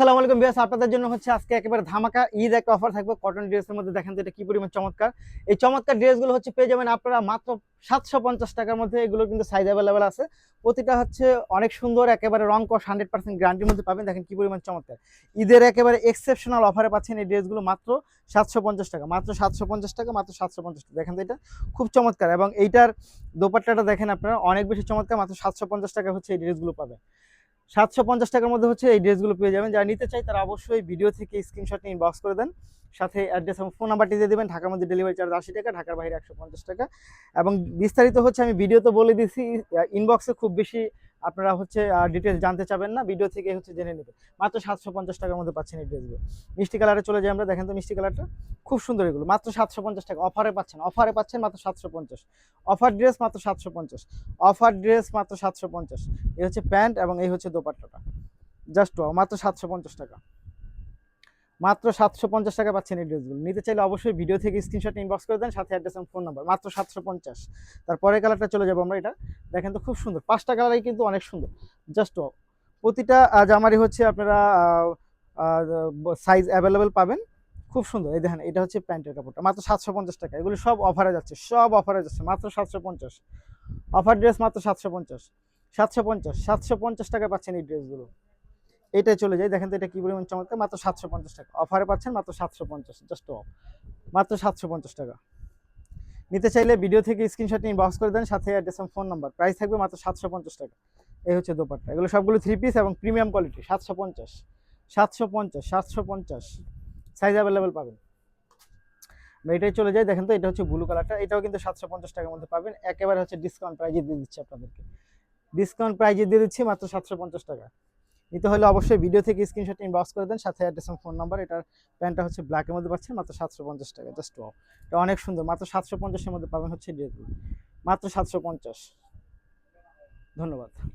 আসসালামু আলাইকুম ভিউয়ার্স, আপনাদের জন্য হচ্ছে আজকে একেবারে ধামাকা ঈদ একটা অফার থাকবে কটন ড্রেসের মধ্যে। দেখেন তো এটা কি পরিমাণ চমৎকার। এই চমৎকার ড্রেসগুলো হচ্ছে পেয়ে যাবেন আপনারা মাত্র 750 টাকার মধ্যে। এগুলো কিন্তু সাইজ অ্যাভেলেবেল আছে। প্রতিটা হচ্ছে অনেক সুন্দর, একেবারে রং কস 100% গ্যারান্টির মধ্যে পাবেন। দেখেন কি পরিমাণ চমৎকার। ঈদের একেবারে এক্সেপশনাল অফারে পাচ্ছেন এই ড্রেসগুলো মাত্র 750 টাকা, মাত্র 750 টাকা, মাত্র 750 টাকা। দেখেন তো এটা খুব চমৎকার, এবং এইটার দোপাট্টাটা দেখেন আপনারা অনেক বেশি চমৎকার। মাত্র 750 টাকা হচ্ছে এই ড্রেসগুলো পাবেন। 750 টাকার মধ্যে হচ্ছে এই ড্রেসগুলো পেয়ে যাবেন। যারা নিতে চাই তারা অবশ্যই ভিডিও থেকে স্ক্রিনশট নিয়ে ইনবক্স করে দেন, সাথে অ্যাড্রেস এবং ফোন নাম্বারটি দিয়ে দেবেন। ঢাকার মধ্যে ডেলিভারি চার্জ 80 টাকা, ঢাকার বাইরে 150 টাকা। এবং বিস্তারিত হচ্ছে আমি ভিডিওতে বলে দিছি, ইনবক্সে খুব বেশি আপনারা হচ্ছে ডিটেলস জানতে চাবেন না, ভিডিও থেকে হচ্ছে জেনে নেবেন। মাত্র 750 টাকার মধ্যে পাচ্ছেন এই ড্রেসগুলো। মিষ্টি কালারে চলে যাই আমরা। দেখেন তো মিষ্টি কালারটা খুব সুন্দর। এগুলো মাত্র 750 টাকা অফারে পাচ্ছেন, অফারে পাচ্ছেন মাত্র 750। অফার ড্রেস মাত্র 750, অফার ড্রেস মাত্র 750। এই হচ্ছে প্যান্ট এবং এই হচ্ছে দোপাট্টাটা। জাস্ট মাত্র 750 টাকা, মাত্র 750 টাকা পাচ্ছেন এই ড্রেসগুলো। নিতে চাইলে অবশ্যই ভিডিও থেকে স্ক্রিনশট ইনবক্স করে দেন, সাথে অ্যাড্রেস এবং ফোন নাম্বার। মাত্র 750। তারপরে কালারটা চলে যাবো আমরা। এটা দেখেন তো খুব সুন্দর, 5টা কালারই কিন্তু অনেক সুন্দর। জাস্ট প্রতিটা জামারই হচ্ছে আপনারা সাইজ অ্যাভেলেবেল পাবেন। খুব সুন্দর। এই দেখেন এটা হচ্ছে প্যান্টের কাপড়টা, মাত্র 750 টাকা। এগুলো সব অফারে যাচ্ছে, সব অফারে যাচ্ছে মাত্র 750। অফার ড্রেস মাত্র 750, 750, 750 টাকা পাচ্ছেন এই ড্রেসগুলো। এটাই চলে যায়। দেখেন তো এটা কি পরিমাণ চমৎকার। মাত্র 750 টাকা অফারে পাচ্ছেন, মাত্র 750। জাস্ট মাত্র 750 টাকা। নিতে চাইলে ভিডিও থেকে স্ক্রিনশট নিয়ে বক্স করে দেন, সাথে অ্যাড্রেস এবং ফোন নাম্বার। প্রাইস থাকবে মাত্র 750 টাকা। এই হচ্ছে দোপাট্টা। এগুলো সবগুলো 3 পিস এবং প্রিমিয়াম কোয়ালিটি। 750, 750, 750 সাইজ অ্যাভেলেবেল পাবেন। এটাই চলে যায়। দেখেন তো এটা হচ্ছে ব্লু কালারটা, এটাও কিন্তু 750 টাকার মধ্যে পাবেন। একেবারে হচ্ছে ডিসকাউন্ট প্রাইজে দিয়ে দিচ্ছি আপনাদেরকে, ডিসকাউন্ট প্রাইজে দিয়ে দিচ্ছি মাত্র 750 টাকা। নিতে হলে অবশ্যই ভিডিও থেকে স্ক্রিনশট ইনবক্স করে দেন, সাথে অ্যাড্রেস এবং ফোন নাম্বার। এটার প্যান্টটা হচ্ছে ব্ল্যাকের মধ্যে পাচ্ছেন মাত্র 750 টাকা। জাস্ট এটা অনেক সুন্দর। মাত্র 750 এর মধ্যে পাবেন হচ্ছে ড্রেসগুলো, মাত্র 750। ধন্যবাদ।